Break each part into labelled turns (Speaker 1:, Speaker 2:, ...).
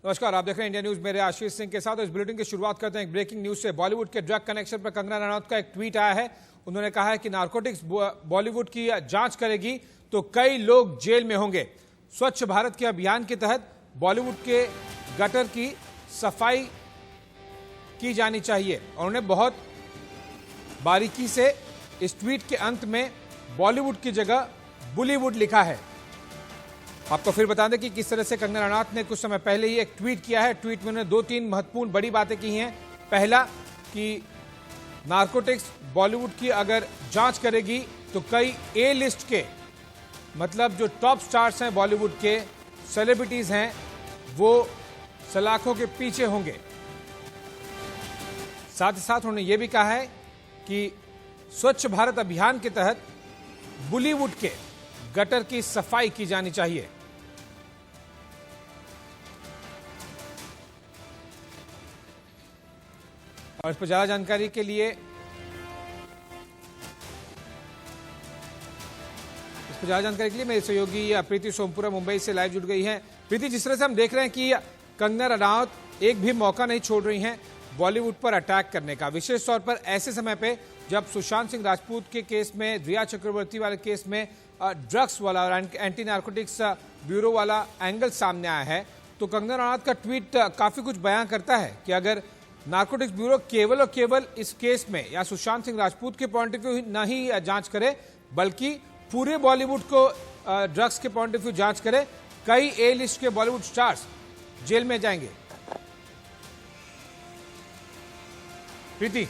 Speaker 1: नमस्कार, आप देख रहे हैं इंडिया न्यूज। मेरे आशीष सिंह के साथ इस बुलेटिन की शुरुआत करते हैं एक ब्रेकिंग न्यूज से। बॉलीवुड के ड्रग कनेक्शन पर कंगना रनौत का एक ट्वीट आया है। उन्होंने कहा है कि नारकोटिक्स बॉलीवुड की जांच करेगी तो कई लोग जेल में होंगे। स्वच्छ भारत के अभियान के तहत बॉलीवुड के गटर की सफाई की जानी चाहिए। और उन्होंने बहुत बारीकी से इस ट्वीट के अंत में बॉलीवुड की जगह बॉलीवुड लिखा है। आपको फिर बता दें कि किस तरह से कंगना रनौत ने कुछ समय पहले ही एक ट्वीट किया है। ट्वीट में उन्होंने 2-3 महत्वपूर्ण बड़ी बातें की हैं। पहला कि नारकोटिक्स बॉलीवुड की अगर जांच करेगी तो कई ए लिस्ट के, मतलब जो टॉप स्टार्स हैं बॉलीवुड के, सेलिब्रिटीज हैं, वो सलाखों के पीछे होंगे। साथ ही साथ उन्होंने ये भी कहा है कि स्वच्छ भारत अभियान के तहत बॉलीवुड के गटर की सफाई की जानी चाहिए। और इस पर ज्यादा जानकारी के लिए मेरे सहयोगी प्रीति सोमपुरा मुंबई से लाइव जुड़ गई हैं। प्रीति, जिस तरह से हम देख रहे हैं कि कंगना रनौत एक भी मौका नहीं छोड़ रही हैं बॉलीवुड पर अटैक करने का, विशेष तौर पर ऐसे समय पे जब सुशांत सिंह राजपूत के केस में, रिया चक्रवर्ती वाले केस में ड्रग्स वाला और एंटी नार्कोटिक्स ब्यूरो वाला एंगल सामने आया है। तो कंगना रनौत का ट्वीट काफी कुछ बयां करता है कि अगर नार्कोटिक्स ब्यूरो केवल और केवल इस केस में या सुशांत सिंह राजपूत के पॉइंट ऑफ व्यू न ही जांच करे, बल्कि पूरे बॉलीवुड को ड्रग्स के पॉइंट ऑफ व्यू जांच करे, कई ए लिस्ट के बॉलीवुड स्टार्स जेल में जाएंगे। प्रीति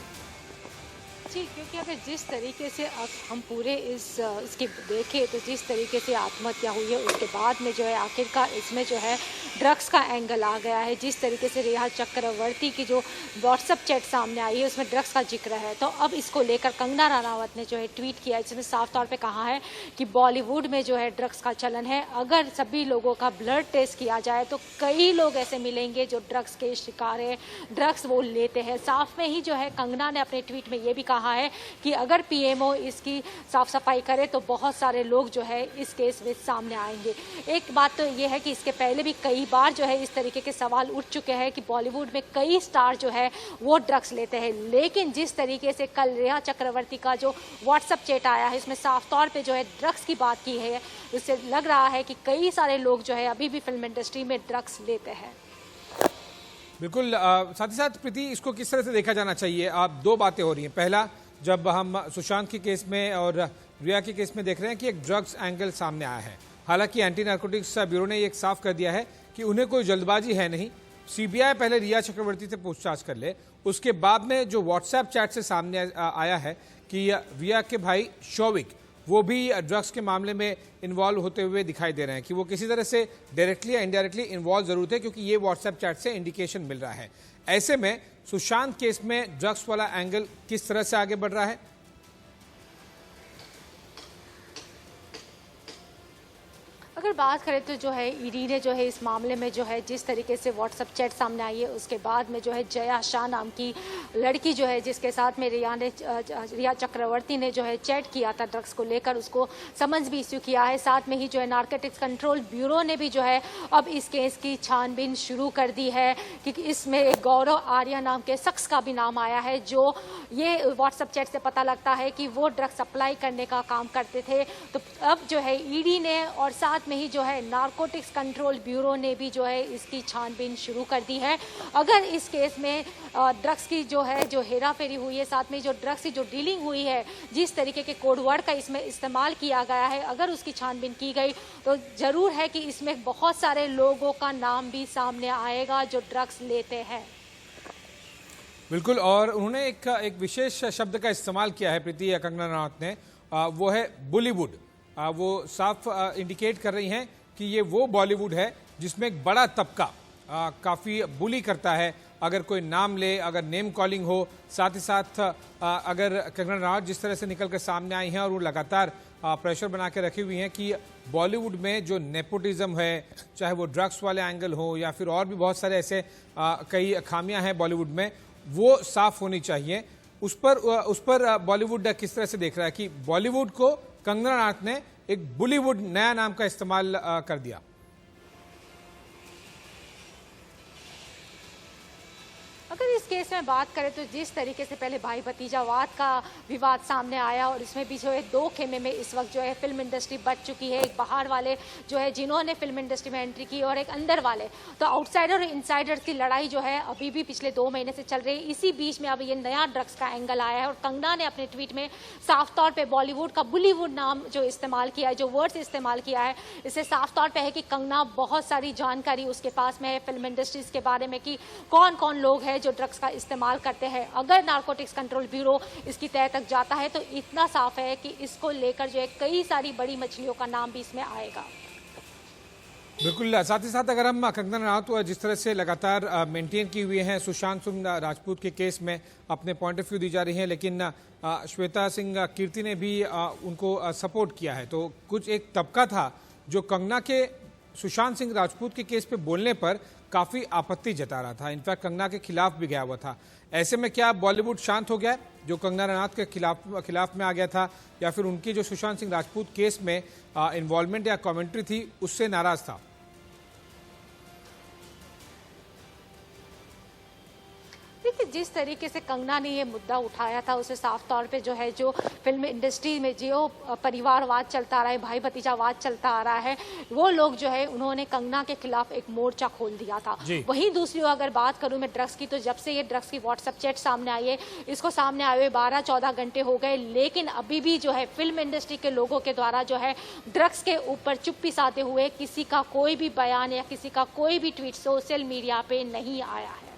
Speaker 2: जी, क्योंकि अगर जिस तरीके से अब हम पूरे इसकी देखें तो जिस तरीके से आत्महत्या हुई है उसके बाद में जो है आखिरकार इसमें जो है ड्रग्स का एंगल आ गया है। जिस तरीके से रिया चक्रवर्ती की जो व्हाट्सएप चैट सामने आई है उसमें ड्रग्स का जिक्र है, तो अब इसको लेकर कंगना रनौत ने जो है ट्वीट किया, जिसमें साफ तौर पे कहा है कि बॉलीवुड में जो है ड्रग्स का चलन है। अगर सभी लोगों का ब्लड टेस्ट किया जाए तो कई लोग ऐसे मिलेंगे जो ड्रग्स के शिकार है, ड्रग्स वो लेते हैं। साफ में ही जो है कंगना ने अपने ट्वीट में ये भी कहा है कि अगर पीएमओ इसकी साफ सफाई करे तो बहुत सारे लोग जो है इस केस में सामने आएंगे। एक बात तो ये है कि इसके पहले भी कई बार जो है इस तरीके के सवाल उठ चुके हैं कि बॉलीवुड में कई स्टार जो है वो ड्रग्स लेते हैं, लेकिन जिस तरीके से कल रिया चक्रवर्ती का जो व्हाट्सएप चैट आया है इसमें साफ तौर पे जो है ड्रग्स की बात की है, उससे लग रहा है कि कई सारे लोग जो है अभी भी फिल्म इंडस्ट्री में ड्रग्स लेते हैं।
Speaker 1: बिल्कुल। साथ ही साथ प्रीति, इसको किस तरह से देखा जाना चाहिए? आप दो बातें हो रही हैं। पहला, जब हम सुशांत के केस में और रिया के केस में देख रहे हैं कि एक ड्रग्स एंगल सामने आया है। हालांकि एंटी नार्कोटिक्स ब्यूरो ने एक साफ कर दिया है कि उन्हें कोई जल्दबाजी है नहीं, सीबीआई पहले रिया चक्रवर्ती से पूछताछ कर ले। उसके बाद में जो व्हाट्सएप चैट से सामने आया है कि रिया के भाई शौविक वो भी ड्रग्स के मामले में इन्वॉल्व होते हुए दिखाई दे रहे हैं, कि वो किसी तरह से डायरेक्टली या इनडायरेक्टली इन्वॉल्व जरूर थे, क्योंकि ये व्हाट्सएप चैट से इंडिकेशन मिल रहा है। ऐसे में सुशांत केस में ड्रग्स वाला एंगल किस तरह से आगे बढ़ रहा है?
Speaker 2: अगर बात करें तो जो है ईडी ने जो है इस मामले में जो है जिस तरीके से व्हाट्सएप चैट सामने आई है उसके बाद में जो है जया शाह नाम की लड़की जो है जिसके साथ में रिया चक्रवर्ती ने जो है चैट किया था ड्रग्स को लेकर, उसको समन्स भी इश्यू किया है। साथ में ही जो है नारकोटिक्स कंट्रोल ब्यूरो ने भी जो है अब इस केस की छानबीन शुरू कर दी है, क्योंकि इसमें एक गौरव आर्या नाम के शख्स का भी नाम आया है, जो ये व्हाट्सएप चैट से पता लगता है कि वो ड्रग्स सप्लाई करने का काम करते थे। तो अब जो है ईडी ने और साथ में ही जो है नारकोटिक्स कंट्रोल ब्यूरो ने भी जो है इसकी छानबीन शुरू कर दी है। अगर इस केस में ड्रग्स की जो है जो हेराफेरी हुई है, साथ में जो ड्रग्स की जो डीलिंग हुई है, जिस तरीके के कोड वर्ड का इसमें इस्तेमाल किया गया है, अगर उसकी छानबीन की गई तो जरूर है कि इसमें बहुत सारे लोगों का नाम भी सामने आएगा जो ड्रग्स लेते हैं।
Speaker 1: बिल्कुल। और उन्होंने एक विशेष शब्द का इस्तेमाल किया है प्रीति कंगना रनौत ने, वो है बॉलीवुड। वो साफ इंडिकेट कर रही हैं कि ये वो बॉलीवुड है जिसमें एक बड़ा तबका काफ़ी बुली करता है। अगर कोई नाम ले, अगर नेम कॉलिंग हो, साथ ही साथ अगर कंगना रनौत जिस तरह से निकल कर सामने आई हैं और वो लगातार प्रेशर बना के रखी हुई हैं कि बॉलीवुड में जो नेपोटिज्म है, चाहे वो ड्रग्स वाले एंगल हो या फिर और भी बहुत सारे ऐसे कई खामियां हैं बॉलीवुड में, वो साफ होनी चाहिए। उस पर बॉलीवुड किस तरह से देख रहा है कि बॉलीवुड को कंगना रनौत ने एक बॉलीवुड नया नाम का इस्तेमाल कर दिया?
Speaker 2: अगर इस केस में बात करें तो जिस तरीके से पहले भाई भतीजावाद का विवाद सामने आया और इसमें भी जो है दो खेमे में इस वक्त जो है फिल्म इंडस्ट्री बच चुकी है, एक बाहर वाले जो है जिन्होंने फिल्म इंडस्ट्री में एंट्री की और एक अंदर वाले, तो आउटसाइडर और इनसाइडर की लड़ाई जो है अभी भी पिछले 2 महीने से चल रही है। इसी बीच में अब ये नया ड्रग्स का एंगल आया है और कंगना ने अपने ट्वीट में साफ तौर पर बॉलीवुड का बुलीवुड नाम जो इस्तेमाल किया है, जो वर्ड्स इस्तेमाल किया है, इससे साफ तौर पर है कि कंगना बहुत सारी जानकारी उसके पास में है फिल्म इंडस्ट्रीज के बारे में कि कौन कौन लोग हैं जो ड्रग्स का इस्तेमाल करते हैं। अगर नारकोटिक्स कंट्रोल ब्यूरो इसकी तह तक जाता है तो इतना साफ है कि इसको लेकर जो है कई सारी बड़ी मछलियों का नाम भी इसमें आएगा।
Speaker 1: बिल्कुल, साथ ही साथ अगर हम कंगना रनौत जिस तरह से लगातार मेंटेन की हुई हैं सुशांत सिंह राजपूत के केस में अपने पॉइंट ऑफ व्यू दी जा रही हैं, लेकिन श्वेता सिंह कीर्ति ने भी उनको सपोर्ट किया है। तो कुछ एक तबका था जो कंगना के सुशांत सिंह राजपूत के केस पे बोलने पर काफी आपत्ति जता रहा था, इनफैक्ट कंगना के खिलाफ भी गया हुआ था। ऐसे में क्या बॉलीवुड शांत हो गया है जो कंगना रनौत के खिलाफ में आ गया था, या फिर उनकी जो सुशांत सिंह राजपूत केस में इन्वॉल्वमेंट या कमेंट्री थी उससे नाराज था?
Speaker 2: देखिए, जिस तरीके से कंगना ने ये मुद्दा उठाया था उसे साफ तौर पे जो है जो फिल्म इंडस्ट्री में जो परिवारवाद चलता आ रहा है, भाई भतीजावाद चलता आ रहा है, वो लोग जो है उन्होंने कंगना के खिलाफ एक मोर्चा खोल दिया था। वहीं दूसरी अगर बात करूं मैं ड्रग्स की, तो जब से ये ड्रग्स की व्हाट्सएप चैट सामने आई है, इसको सामने आए हुए 12-14 घंटे हो गए, लेकिन अभी भी जो है फिल्म इंडस्ट्री के लोगों के द्वारा जो है ड्रग्स के ऊपर चुप्पी साधे हुए किसी का कोई भी बयान या किसी का कोई भी ट्वीट सोशल मीडिया पे नहीं आया है।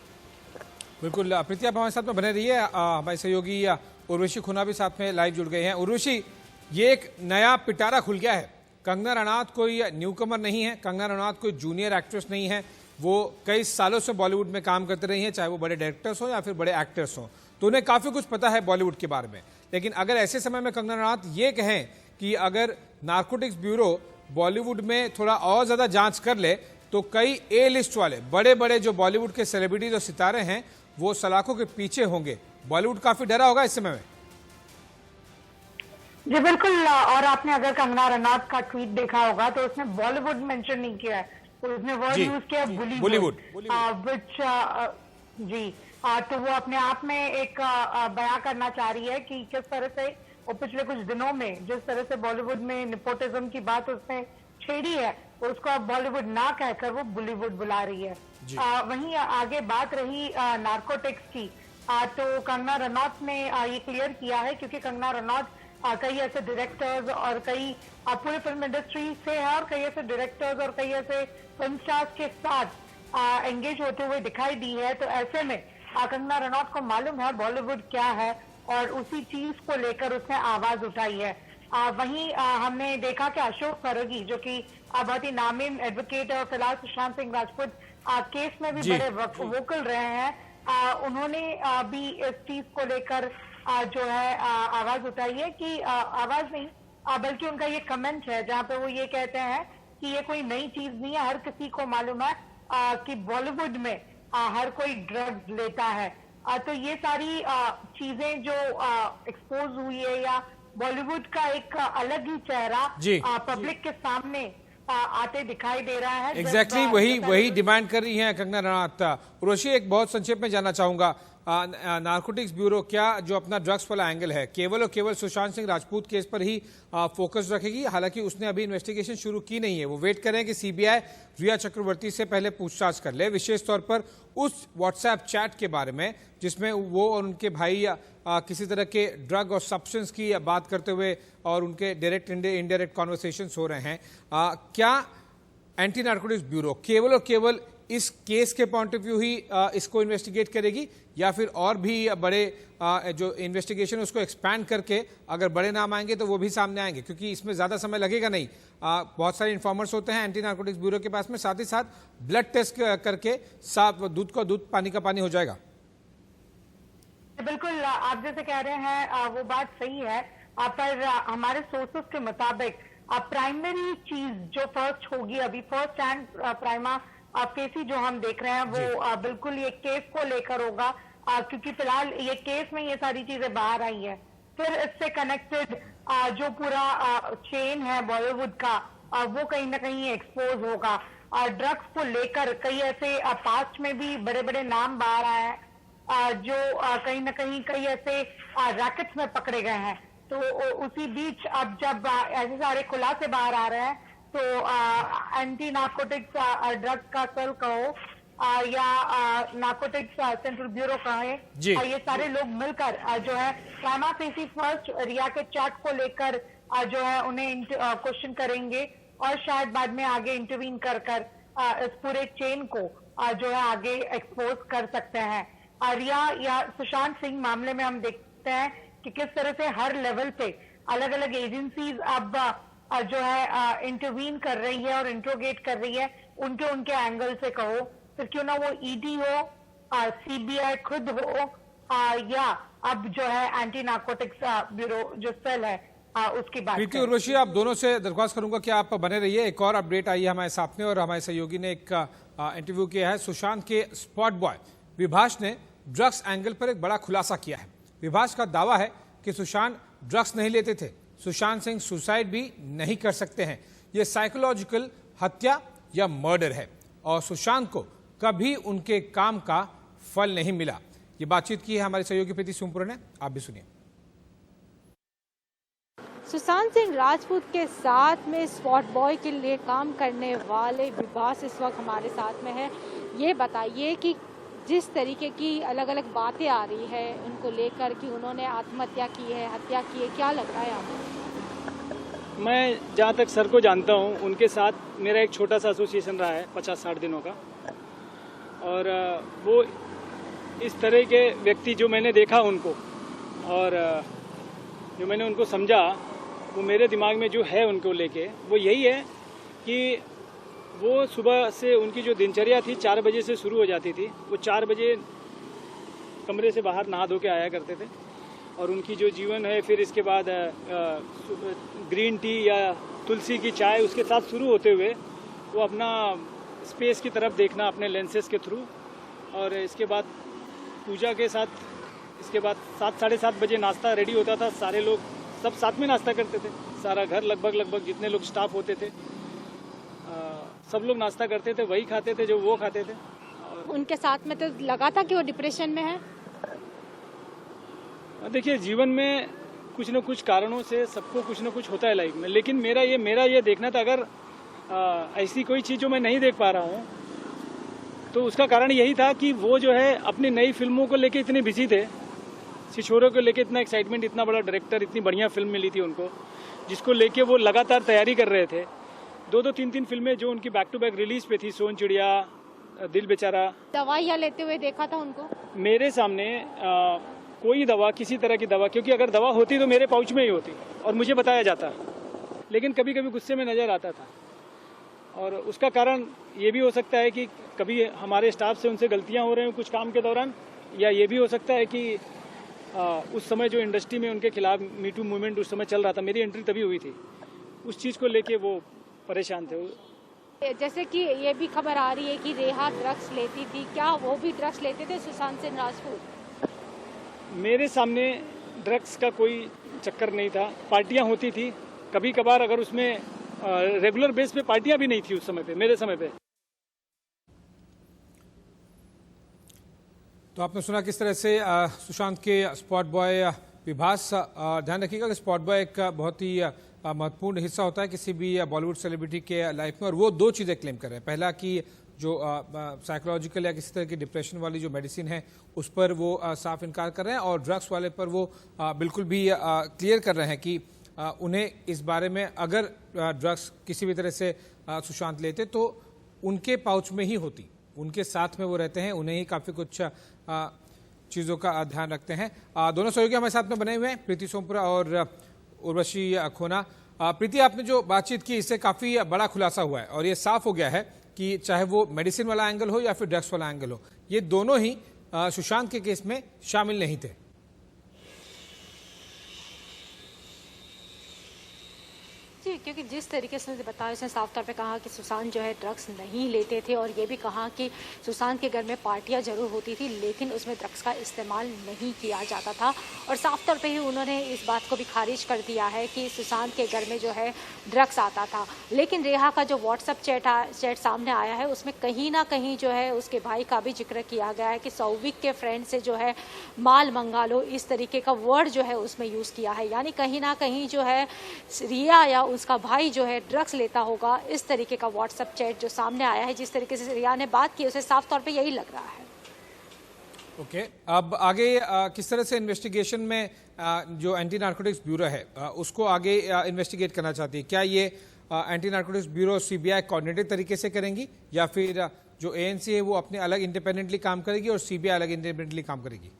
Speaker 1: बिल्कुल, प्रीति आप हमारे साथ में बने रहिए। हमारे सहयोगी उर्वशी खुना भी साथ में लाइव जुड़ गए हैं। उर्वशी, ये एक नया पिटारा खुल गया है। कंगना रनौत कोई न्यूकमर नहीं है, कंगना रनौत कोई जूनियर एक्ट्रेस नहीं है, वो कई सालों से बॉलीवुड में काम करते रही हैं, चाहे वो बड़े डायरेक्टर्स हो या फिर बड़े एक्टर्स हो, तो उन्हें काफ़ी कुछ पता है बॉलीवुड के बारे में। लेकिन अगर ऐसे समय में कंगना रनौत ये कहें कि अगर नारकोटिक्स ब्यूरो बॉलीवुड में थोड़ा और ज़्यादा जाँच कर ले तो कई ए लिस्ट वाले बड़े बड़े जो बॉलीवुड के सेलिब्रिटीज और सितारे हैं वो सलाखों के पीछे होंगे, बॉलीवुड काफी डरा होगा इस समय में।
Speaker 3: जी बिल्कुल, और आपने अगर कंगना रनौत का ट्वीट देखा होगा तो उसने बॉलीवुड मेंशन नहीं किया है, तो उसने वर्ड यूज किया बॉलीवुड, तो वो अपने आप में एक बयां करना चाह रही है कि किस तरह से वो पिछले कुछ दिनों में जिस तरह से बॉलीवुड में निपोटिज्म की बात उसने छेड़ी है, उसको अब बॉलीवुड ना कहकर वो बॉलीवुड बुला रही है। वहीं आगे बात रही नारकोटिक्स की, तो कंगना रनौत ने ये क्लियर किया है, क्योंकि कंगना रनौत कई ऐसे डायरेक्टर्स और कई पूरे फिल्म इंडस्ट्री से है और कई ऐसे डायरेक्टर्स और कई ऐसे फिल्म स्टार्स के साथ एंगेज होते हुए दिखाई दी है। तो ऐसे में कंगना रनौत को मालूम है बॉलीवुड क्या है और उसी चीज को लेकर उसने आवाज उठाई है। वहीं हमने देखा कि अशोक फरोगी, जो कि बहुत ही नामीन एडवोकेट है और फिलहाल सुशांत सिंह राजपूत केस में भी बड़े वोकल रहे हैं, उन्होंने भी इस चीज को लेकर जो है आवाज उठाई है कि आवाज नहीं बल्कि उनका ये कमेंट है जहां पे वो ये कहते हैं कि ये कोई नई चीज नहीं है, हर किसी को मालूम है कि बॉलीवुड में हर कोई ड्रग्स लेता है। तो ये सारी चीजें जो एक्सपोज हुई है या बॉलीवुड का एक अलग ही चेहरा पब्लिक के सामने आते दिखाई दे रहा है।
Speaker 1: एग्जैक्टली वही डिमांड कर रही हैं कंगना रनौत। उर्वशी, एक बहुत संक्षेप में जानना चाहूंगा, नारकोटिक्स ब्यूरो क्या जो अपना ड्रग्स वाला एंगल है केवल और केवल सुशांत सिंह राजपूत केस पर ही फोकस रखेगी? हालांकि उसने अभी इन्वेस्टिगेशन शुरू की नहीं है, वो वेट कर रहे हैं कि सीबीआई रिया चक्रवर्ती से पहले पूछताछ कर ले, विशेष तौर पर उस व्हाट्सएप चैट के बारे में जिसमें वो और उनके भाई किसी तरह के ड्रग और सब्सटेंस की बात करते हुए और उनके डायरेक्ट इनडायरेक्ट कॉन्वर्सेशंस हो रहे हैं। क्या एंटी नारकोटिक्स ब्यूरो केवल और केवल इस केस के पॉइंट ऑफ व्यू ही इसको इन्वेस्टिगेट करेगी, या फिर और भी बड़े जो इन्वेस्टिगेशन उसको एक्सपैंड करके अगर बड़े नाम आएंगे तो वो भी सामने आएंगे? क्योंकि इसमें ज़्यादा समय लगेगा नहीं, बहुत सारे इन्फॉर्मर्स होते हैं एंटी नारकोटिक्स ब्यूरो के पास में, साथ ही साथ ब्लड टेस्ट करके साफ दूध का दूध पानी का पानी हो जाएगा।
Speaker 3: बिल्कुल, आप जैसे कह रहे हैं वो बात सही है, पर हमारे सोर्सेस के मुताबिक प्राइमरी चीज जो फर्स्ट होगी, अभी फर्स्ट एंड प्राइमा केसी जो हम देख रहे हैं वो बिल्कुल ये केस को लेकर होगा, क्योंकि फिलहाल ये केस में ये सारी चीजें बाहर आई है। फिर इससे कनेक्टेड जो पूरा चेन है बॉलीवुड का वो कहीं ना कहीं एक्सपोज होगा। ड्रग्स को लेकर कई ऐसे पास्ट में भी बड़े बड़े नाम बाहर आए हैं, जो कहीं ना कहीं कई ऐसे रैकेट्स में पकड़े गए हैं। तो उसी बीच अब जब ऐसे सारे खुलासे बाहर आ रहे हैं तो एंटी नार्कोटिक्स ड्रग्स का सेल कहो या नार्कोटिक्स सेंट्रल ब्यूरो कहे, ये सारे लोग मिलकर जो है प्राइमा फेसी फर्स्ट रिया के चैट को लेकर जो है उन्हें क्वेश्चन करेंगे और शायद बाद में आगे इंटरवीन कर इस पूरे चेन को जो है आगे एक्सपोज कर सकते हैं। रिया या सुशांत सिंह मामले में हम देखते हैं कि किस तरह से हर लेवल पे अलग अलग एजेंसीज अब जो है इंटरवीन कर रही है और इंट्रोगेट कर रही है, उनके एंगल से कहो, फिर क्यों ना वो ईडी हो, सीबीआई खुद हो, या अब जो है एंटी नार्कोटिक्स ब्यूरो जो सेल है उसकी बात।
Speaker 1: प्रीति उर्वशी, आप दोनों से दरख्वास्त करूंगा कि आप बने रहिए। एक और अपडेट आई है हमारे सामने और हमारे सहयोगी ने एक इंटरव्यू किया है। सुशांत के स्पॉट बॉय विभास ने ड्रग्स एंगल पर एक बड़ा खुलासा किया है। विभास का दावा है कि सुशांत ड्रग्स नहीं लेते थे, सुशांत सिंह सुसाइड भी नहीं कर सकते हैं, ये साइकोलॉजिकल हत्या या मर्डर है और सुशांत को कभी उनके काम का फल नहीं मिला। ये बातचीत की है हमारे सहयोगी प्रीति सोमपुरा ने, आप भी सुनिए।
Speaker 2: सुशांत सिंह राजपूत के साथ में स्पॉट बॉय के लिए काम करने वाले विभास इस वक्त हमारे साथ में है। ये बताइए कि जिस तरीके की अलग अलग बातें आ रही है उनको लेकर कि उन्होंने आत्महत्या की है, हत्या की है, क्या लग रहा है आपको?
Speaker 4: मैं जहाँ तक सर को जानता हूँ उनके साथ मेरा एक छोटा सा एसोसिएशन रहा है 50-60 दिनों का, और वो इस तरह के व्यक्ति जो मैंने देखा उनको और जो मैंने उनको समझा, वो मेरे दिमाग में जो है उनको लेके वो यही है कि वो सुबह से उनकी जो दिनचर्या थी 4 बजे से शुरू हो जाती थी। वो 4 बजे कमरे से बाहर नहा धो के आया करते थे और उनकी जो जीवन है फिर इसके बाद ग्रीन टी या तुलसी की चाय उसके साथ शुरू होते हुए वो अपना स्पेस की तरफ देखना अपने लेंसेज के थ्रू, और इसके बाद पूजा के साथ इसके बाद 7-7:30 बजे नाश्ता रेडी होता था। सारे लोग सब साथ में नाश्ता करते थे, सारा घर लगभग जितने लोग स्टाफ होते थे सब लोग नाश्ता करते थे, वही खाते थे जो वो खाते थे।
Speaker 2: उनके साथ में तो लगा था कि वो डिप्रेशन में है।
Speaker 4: देखिए, जीवन में कुछ न कुछ कारणों से सबको कुछ न कुछ होता है लाइफ में, लेकिन मेरा ये देखना था अगर ऐसी कोई चीज़ जो मैं नहीं देख पा रहा हूँ तो उसका कारण यही था कि वो जो है अपनी नई फिल्मों को लेके इतने बिजी थे, छिछोरे को लेके इतना एक्साइटमेंट, इतना बड़ा डायरेक्टर, इतनी बढ़िया फिल्म मिली थी उनको जिसको लेके वो लगातार तैयारी कर रहे थे। 2-2, 3-3 फिल्में जो उनकी बैक टू बैक रिलीज पे थी, सोन चिड़िया, दिल बेचारा।
Speaker 2: दवाइयाँ लेते हुए देखा था उनको
Speaker 4: मेरे सामने कोई दवा, किसी तरह की दवा, क्योंकि अगर दवा होती तो मेरे पाउच में ही होती और मुझे बताया जाता, लेकिन कभी कभी गुस्से में नज़र आता था। और उसका कारण ये भी हो सकता है कि कभी हमारे स्टाफ से उनसे गलतियां हो रही हैं कुछ काम के दौरान, या ये भी हो सकता है कि उस समय जो इंडस्ट्री में उनके खिलाफ मीटू मूवमेंट उस समय चल रहा था, मेरी एंट्री तभी हुई थी, उस चीज़ को लेके वो परेशान थे।
Speaker 2: जैसे कि ये भी खबर आ रही है कि रेहा ड्रग्स लेती थी, क्या वो भी ड्रग्स लेते थे सुशांत सिंह राजपूत?
Speaker 4: मेरे सामने ड्रग्स का कोई चक्कर नहीं था, पार्टियां होती थी कभी कभार, अगर उसमें रेगुलर बेस पे पार्टियां भी नहीं थी उस समय पे, मेरे समय पे।
Speaker 1: तो आपने सुना किस तरह से सुशांत के स्पॉट बॉय विभास, ध्यान रखिएगा कि स्पॉट बॉय एक बहुत ही महत्वपूर्ण हिस्सा होता है किसी भी बॉलीवुड सेलिब्रिटी के लाइफ में, और वो 2 चीज़ें क्लेम कर रहे हैं। पहला कि जो साइकोलॉजिकल या किसी तरह की डिप्रेशन वाली जो मेडिसिन है उस पर वो साफ इनकार कर रहे हैं, और ड्रग्स वाले पर वो बिल्कुल भी क्लियर कर रहे हैं कि उन्हें इस बारे में अगर ड्रग्स किसी भी तरह से सुशांत लेते तो उनके पाउच में ही होती, उनके साथ में वो रहते हैं, उन्हें ही काफ़ी कुछ चीज़ों का ध्यान रखते हैं। दोनों सहयोगी हमारे साथ में बने हुए हैं, प्रीति सोमपुरा और उर्वशी खोना। प्रीति, आपने जो बातचीत की इससे काफ़ी बड़ा खुलासा हुआ है और ये साफ हो गया है कि चाहे वो मेडिसिन वाला एंगल हो या फिर ड्रग्स वाला एंगल हो, ये दोनों ही सुशांत के केस में शामिल नहीं थे।
Speaker 2: जी जी, क्योंकि जिस तरीके से उसने बताया, उसने साफ तौर पे कहा कि सुशांत जो है ड्रग्स नहीं लेते थे, और ये भी कहा कि सुशांत के घर में पार्टियां जरूर होती थी लेकिन उसमें ड्रग्स का इस्तेमाल नहीं किया जाता था। और साफ तौर पे ही उन्होंने इस बात को भी खारिज कर दिया है कि सुशांत के घर में जो है ड्रग्स आता था। लेकिन रेहा का जो व्हाट्सएप चैट सामने आया है उसमें कहीं ना कहीं जो है उसके भाई का भी जिक्र किया गया है कि सौविक के फ्रेंड से जो है माल मंगा लो, इस तरीके का वर्ड जो है उसमें यूज़ किया है। यानी कहीं ना कहीं जो है रिया या उसका भाई जो है ड्रग्स लेता होगा, इस तरीके का व्हाट्सएप चैट जो सामने आया है, जिस तरीके से रिया ने बात की उसे साफ तौर पे यही लग रहा है।
Speaker 1: ओके, अब आगे किस तरह से इन्वेस्टिगेशन में जो एंटी नारकोटिक्स ब्यूरो है उसको आगे इन्वेस्टिगेट करना चाहती है? क्या ये anti narcotics bureau CBI coordinated तरीके से करेंगी या फिर जो एएनसी है वो अपने अलग इंडिपेंडेंटली काम करेगी और सीबीआई अलग इंडिपेंडेंटली काम करेगी?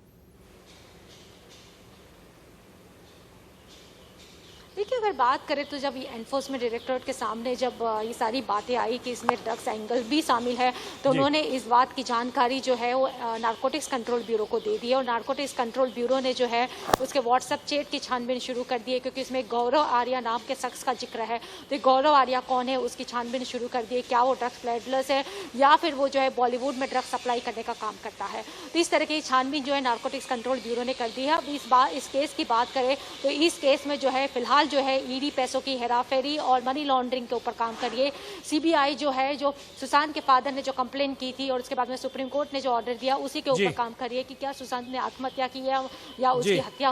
Speaker 2: देखिए, अगर बात करें तो जब ये एनफोर्समेंट डायरेक्टोरेट के सामने जब ये सारी बातें आई कि इसमें ड्रग्स एंगल भी शामिल है, तो उन्होंने इस बात की जानकारी जो है वो नारकोटिक्स कंट्रोल ब्यूरो को दे दी है। और नारकोटिक्स कंट्रोल ब्यूरो ने जो है उसके व्हाट्सएप चैट की छानबीन शुरू कर दी है, क्योंकि इसमें गौरव आर्या नाम के शख्स का जिक्र है। तो गौरव आर्या कौन है उसकी छानबीन शुरू कर दी है। क्या वो ड्रग्स पेडलर्स है या फिर वो जो है बॉलीवुड में ड्रग्स सप्लाई करने का काम करता है? तो इस तरह की छानबीन जो है नारकोटिक्स कंट्रोल ब्यूरो ने कर दी है। अब इस केस की बात करें तो इस केस में जो है फिलहाल जो है ईडी पैसों की हेराफेरी और मनी लॉन्ड्रिंग के ऊपर काम कर रही है। सीबीआई जो है, जो सुशांत के फादर ने जो कंप्लेन की थी और उसके बाद में सुप्रीम कोर्ट ने जो ऑर्डर दिया, उसी के ऊपर काम कर रही है कि क्या सुशांत ने आत्महत्या की है या उसकी हत्या